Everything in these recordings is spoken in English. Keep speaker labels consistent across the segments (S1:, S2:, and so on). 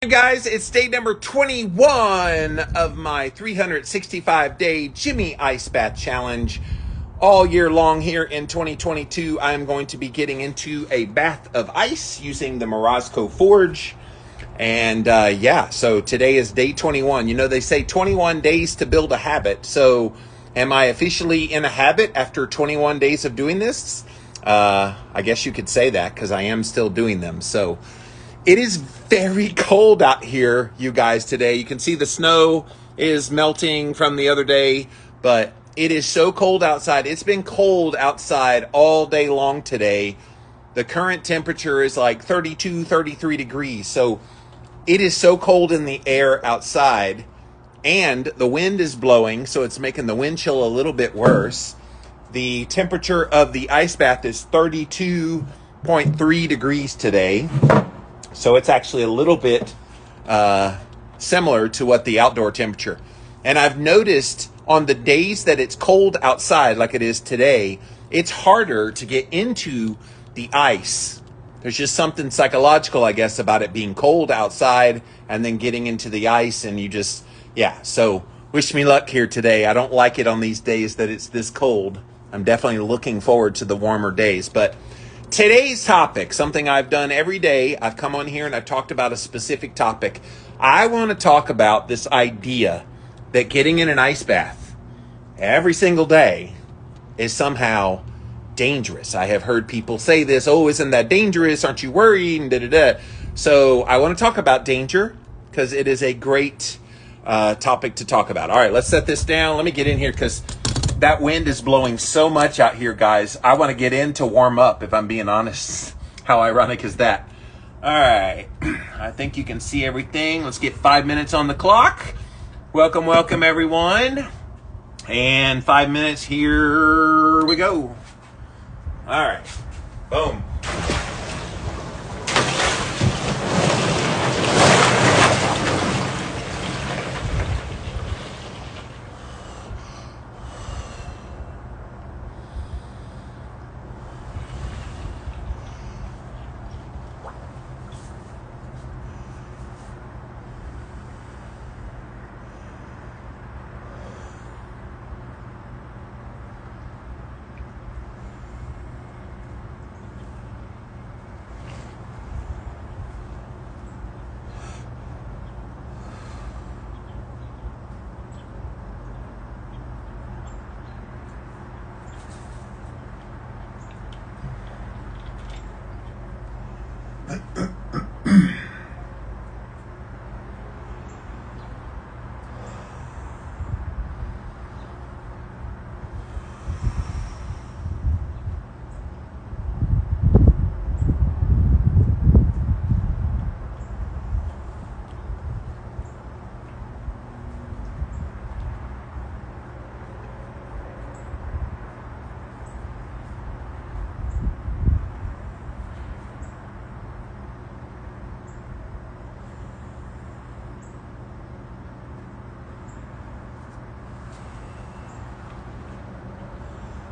S1: Hey guys, it's day number 21 of my 365-day Jimmy Ice Bath Challenge. All year long here in 2022, I'm going to be getting into a bath of ice using the Morozco Forge. And so today is day 21. You know, they say 21 days to build a habit. So am I officially in a habit after 21 days of doing this? I guess you could say that because I am still doing them. So it is very cold out here, you guys, today. You can see the snow is melting from the other day, but it is so cold outside. It's been cold outside all day long today. The current temperature is like 32, 33 degrees. So it is so cold in the air outside, and the wind is blowing, so it's making the wind chill a little bit worse. The temperature of the ice bath is 32.3 degrees today. So it's actually a little bit similar to what the outdoor temperature. And I've noticed on the days that it's cold outside, like it is today, it's harder to get into the ice. There's just something psychological, I guess, about it being cold outside and then getting into the ice, and you just, so wish me luck here today. I don't like it on these days that it's this cold. I'm definitely looking forward to the warmer days, but today's topic, something I've done every day. I've come on here and I've talked about a specific topic. I want to talk about this idea that getting in an ice bath every single day is somehow dangerous. I have heard people say this, oh, isn't that dangerous? Aren't you worried? And da-da-da. So I want to talk about danger because it is a great topic to talk about. All right, let's set this down. Let me get in here because that wind is blowing so much out here, guys. I want to get in to warm up, if I'm being honest. How ironic is that? All right. I think you can see everything. Let's get 5 minutes on the clock. Welcome, everyone. And 5 minutes, here we go. All right. Boom.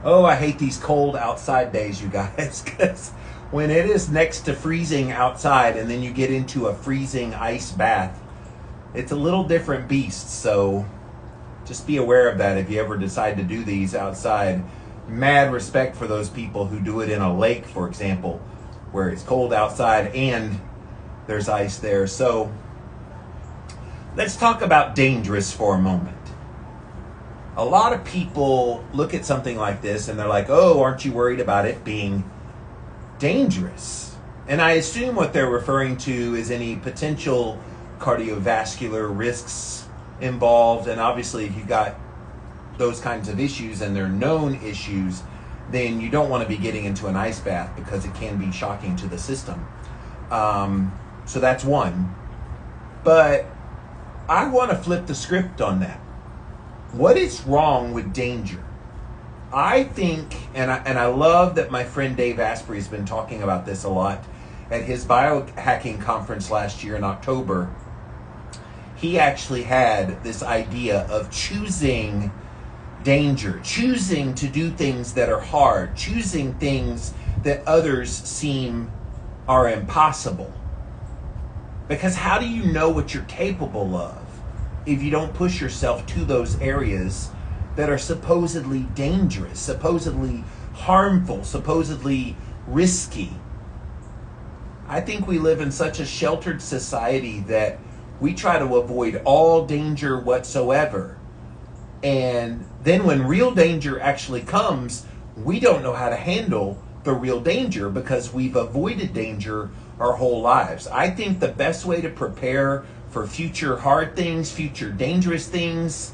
S1: Oh, I hate these cold outside days, you guys, because when it is next to freezing outside and then you get into a freezing ice bath, it's a little different beast. So just be aware of that if you ever decide to do these outside. Mad respect for those people who do it in a lake, for example, where it's cold outside and there's ice there. So let's talk about dangerous for a moment. A lot of people look at something like this and they're like, oh, aren't you worried about it being dangerous? And I assume what they're referring to is any potential cardiovascular risks involved. And obviously, if you've got those kinds of issues and they're known issues, then you don't want to be getting into an ice bath because it can be shocking to the system. So that's one. But I want to flip the script on that. What is wrong with danger? I think, and I love that my friend Dave Asprey has been talking about this a lot at his biohacking conference last year in October. He actually had this idea of choosing danger, choosing to do things that are hard, choosing things that others seem are impossible. Because how do you know what you're capable of if you don't push yourself to those areas that are supposedly dangerous, supposedly harmful, supposedly risky? I think we live in such a sheltered society that we try to avoid all danger whatsoever. And then when real danger actually comes, we don't know how to handle the real danger because we've avoided danger our whole lives. I think the best way to prepare for future hard things, future dangerous things,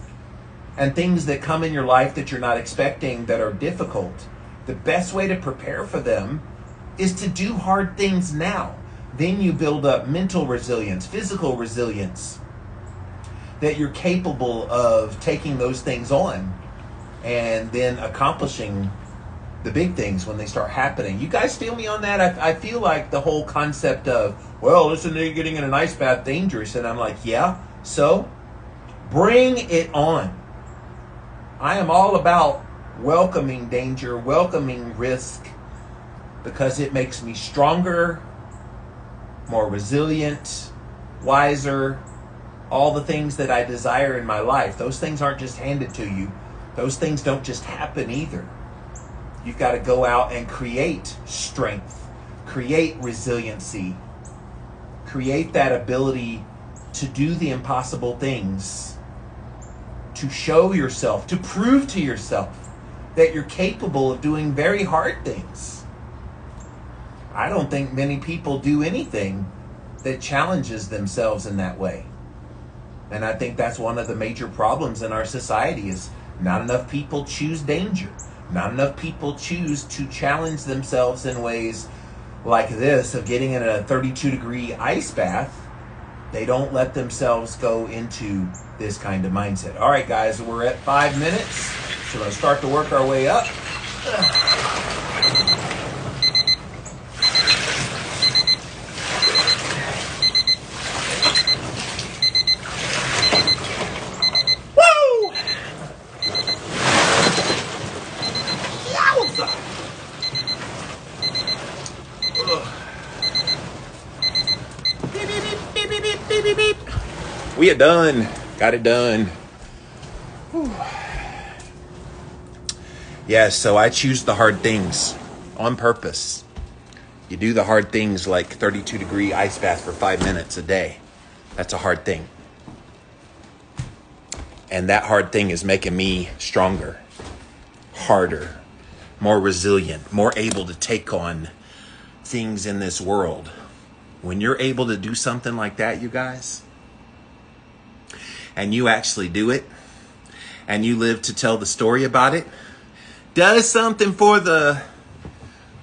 S1: and things that come in your life that you're not expecting that are difficult, the best way to prepare for them is to do hard things now. Then you build up mental resilience, physical resilience, that you're capable of taking those things on and then accomplishing the big things when they start happening. You guys feel me on that? I feel like the whole concept of, well, isn't getting in an ice bath dangerous? And I'm like, yeah, so bring it on. I am all about welcoming danger, welcoming risk, because it makes me stronger, more resilient, wiser, all the things that I desire in my life. Those things aren't just handed to you. Those things don't just happen either. You've got to go out and create strength, create resiliency, create that ability to do the impossible things, to show yourself, to prove to yourself that you're capable of doing very hard things. I don't think many people do anything that challenges themselves in that way. And I think that's one of the major problems in our society is not enough people choose danger. Not enough people choose to challenge themselves in ways like this of getting in a 32-degree ice bath. They don't let themselves go into this kind of mindset. All right, guys, we're at 5 minutes. So let's start to work our way up. We are done. Got it done. Whew. Yes, so I choose the hard things on purpose. You do the hard things like 32-degree ice bath for 5 minutes a day. That's a hard thing. And that hard thing is making me stronger, harder, more resilient, more able to take on things in this world. When you're able to do something like that, you guys, and you actually do it, and you live to tell the story about it, does something for the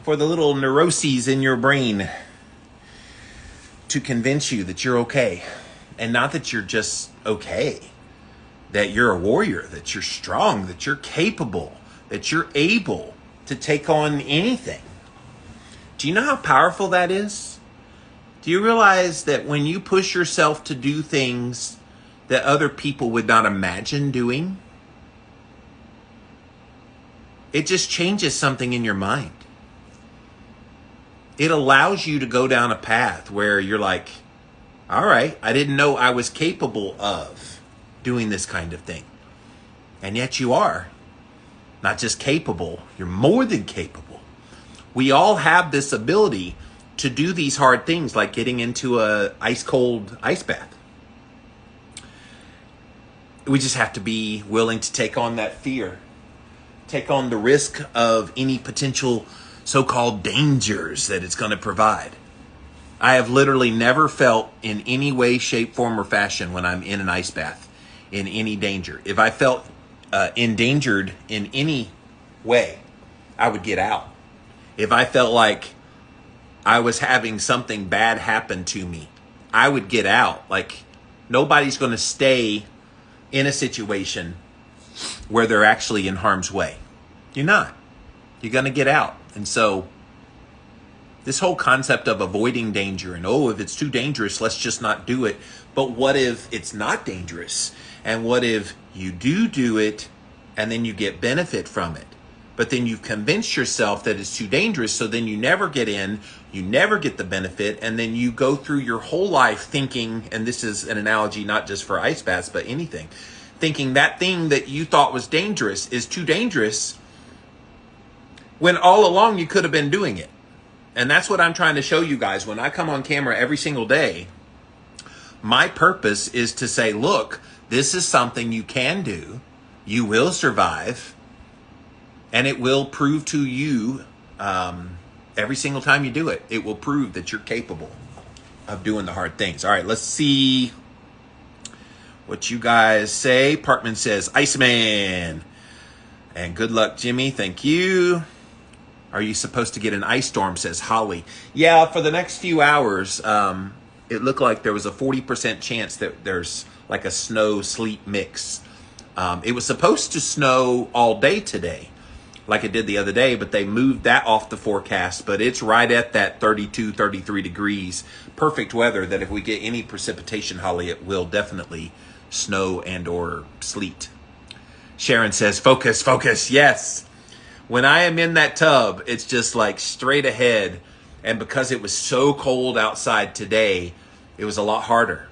S1: little neuroses in your brain to convince you that you're okay. And not that you're just okay, that you're a warrior, that you're strong, that you're capable, that you're able to take on anything. Do you know how powerful that is? Do you realize that when you push yourself to do things that other people would not imagine doing, it just changes something in your mind? It allows you to go down a path where you're like, all right, I didn't know I was capable of doing this kind of thing. And yet you are. Not just capable, you're more than capable. We all have this ability to do these hard things like getting into a ice cold ice bath. We just have to be willing to take on that fear, take on the risk of any potential so-called dangers that it's going to provide. I have literally never felt in any way, shape, form, or fashion when I'm in an ice bath in any danger. If I felt endangered in any way, I would get out. If I felt like I was having something bad happen to me, I would get out. Like, nobody's going to stay in a situation where they're actually in harm's way. You're not. You're going to get out. And so this whole concept of avoiding danger and, oh, if it's too dangerous, let's just not do it. But what if it's not dangerous? And what if you do it and then you get benefit from it? But then you've convinced yourself that it's too dangerous, so then you never get in, you never get the benefit, and then you go through your whole life thinking, and this is an analogy not just for ice baths, but anything, thinking that thing that you thought was dangerous is too dangerous, when all along you could have been doing it. And that's what I'm trying to show you guys. When I come on camera every single day, my purpose is to say, look, this is something you can do, you will survive, and it will prove to you, every single time you do it, it will prove that you're capable of doing the hard things. All right, let's see what you guys say. Parkman says, Iceman. And good luck, Jimmy. Thank you. Are you supposed to get an ice storm, says Holly. Yeah, for the next few hours, it looked like there was a 40% chance that there's like a snow-sleet mix. It was supposed to snow all day today, like it did the other day, but they moved that off the forecast. But it's right at that 32, 33 degrees. Perfect weather that if we get any precipitation, Holly, it will definitely snow and or sleet. Sharon says, focus, focus. Yes. When I am in that tub, it's just like straight ahead. And because it was so cold outside today, it was a lot harder.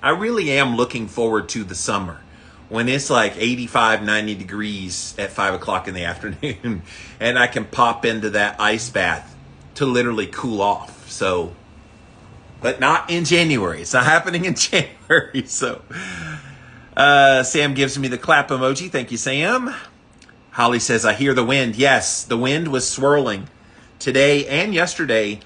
S1: I really am looking forward to the summer, when it's like 85, 90 degrees at 5 o'clock in the afternoon, and I can pop into that ice bath to literally cool off. So, but not in January. It's not happening in January. So, Sam gives me the clap emoji. Thank you, Sam. Holly says, I hear the wind. Yes, the wind was swirling today and yesterday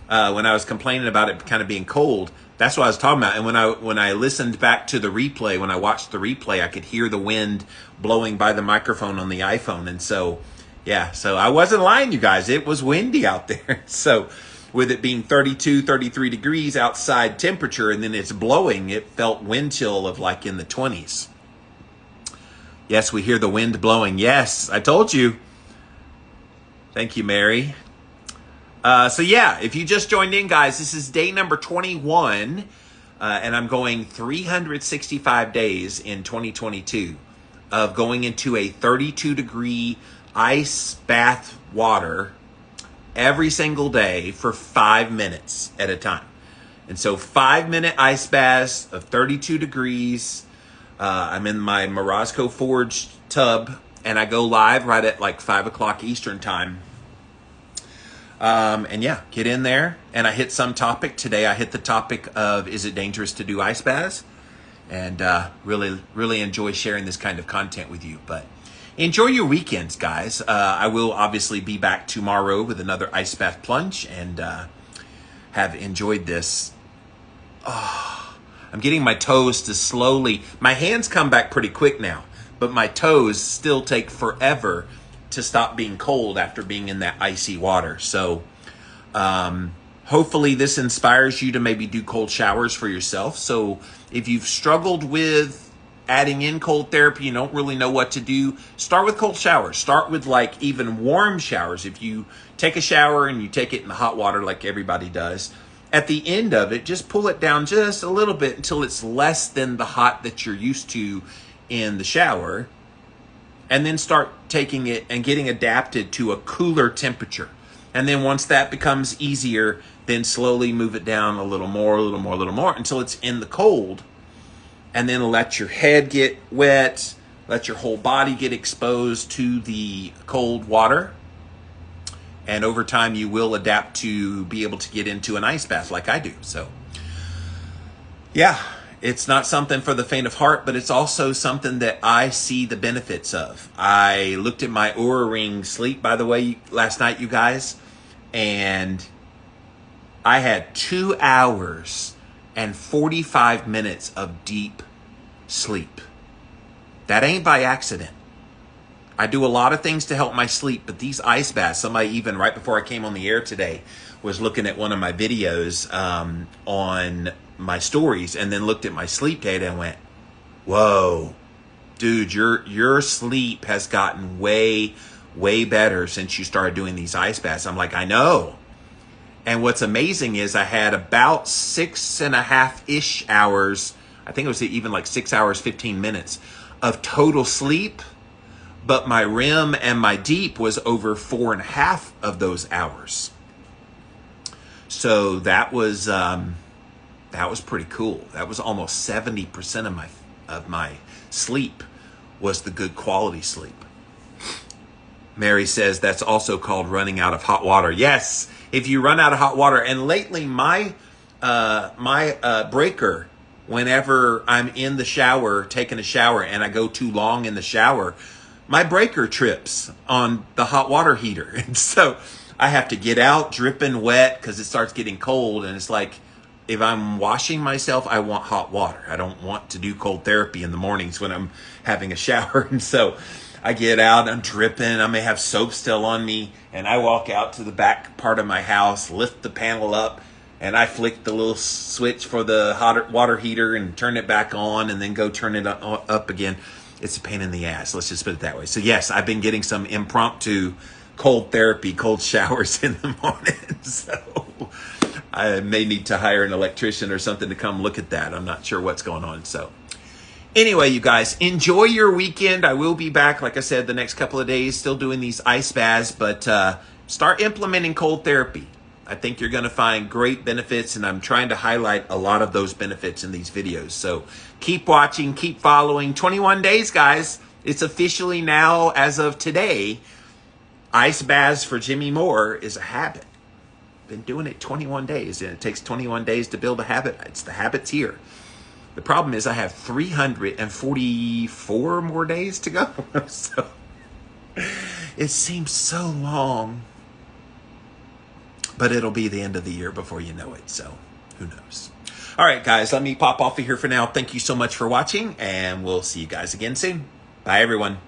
S1: when I was complaining about it kind of being cold. That's what I was talking about. And when I listened back to the replay, when I watched the replay, I could hear the wind blowing by the microphone on the iPhone. And so, yeah, so I wasn't lying, you guys. It was windy out there. So with it being 32, 33 degrees outside temperature, and then it's blowing, it felt wind chill of like in the 20s. Yes, we hear the wind blowing. Yes, I told you. Thank you, Mary. So yeah, if you just joined in, guys, this is day number 21, and I'm going 365 days in 2022 of going into a 32-degree ice bath water every single day for 5 minutes at a time. And so 5-minute ice baths of 32 degrees. I'm in my Morosco Forge tub, and I go live right at like 5 o'clock Eastern time. And yeah, get in there, and I hit some topic. Today I hit the topic of, is it dangerous to do ice baths? And really enjoy sharing this kind of content with you. But enjoy your weekends, guys. I will obviously be back tomorrow with another ice bath plunge, and have enjoyed this. Oh, I'm getting my toes to slowly, my hands come back pretty quick now, but my toes still take forever to stop being cold after being in that icy water. So hopefully this inspires you to maybe do cold showers for yourself. So if you've struggled with adding in cold therapy, you don't really know what to do, start with cold showers. Start with like even warm showers. If you take a shower and you take it in the hot water like everybody does, at the end of it, just pull it down just a little bit until it's less than the hot that you're used to in the shower. And then start taking it and getting adapted to a cooler temperature. And then once that becomes easier, then slowly move it down a little more until it's in the cold. And then let your head get wet, let your whole body get exposed to the cold water. And over time, you will adapt to be able to get into an ice bath like I do. So, yeah. It's not something for the faint of heart, but it's also something that I see the benefits of. I looked at my Oura Ring sleep, by the way, last night, you guys, and I had 2 hours and 45 minutes of deep sleep. That ain't by accident. I do a lot of things to help my sleep, but these ice baths, somebody even right before I came on the air today was looking at one of my videos on my stories, and then looked at my sleep data and went, whoa, dude, your sleep has gotten way better since you started doing these ice baths. I'm like, I know. And what's amazing is I had about 6.5-ish hours, I think it was even like 6 hours, 15 minutes of total sleep, but my REM and my deep was over 4.5 of those hours. So that was pretty cool. That was almost 70% of my sleep was the good quality sleep. Mary says that's also called running out of hot water. Yes, if you run out of hot water. And lately, my breaker, whenever I'm in the shower, taking a shower, and I go too long in the shower, my breaker trips on the hot water heater. And so I have to get out dripping wet because it starts getting cold. And it's like, if I'm washing myself, I want hot water. I don't want to do cold therapy in the mornings when I'm having a shower. And so I get out, I'm dripping, I may have soap still on me, and I walk out to the back part of my house, lift the panel up, and I flick the little switch for the hot water heater and turn it back on and then go turn it up again. It's a pain in the ass, let's just put it that way. So yes, I've been getting some impromptu cold therapy, cold showers in the morning. So I may need to hire an electrician or something to come look at that. I'm not sure what's going on. So anyway, you guys, enjoy your weekend. I will be back, like I said, the next couple of days, still doing these ice baths, but start implementing cold therapy. I think you're going to find great benefits, and I'm trying to highlight a lot of those benefits in these videos. So keep watching, keep following. 21 days, guys. It's officially now, as of today, ice baths for Jimmy Moore is a habit. Been doing it 21 days, and it takes 21 days to build a habit. It's the habits here. The problem is I have 344 more days to go. So it seems so long, but it'll be the end of the year before you know it. So who knows? All right, guys, let me pop off of here for now. Thank you so much for watching, and we'll see you guys again soon. Bye, everyone.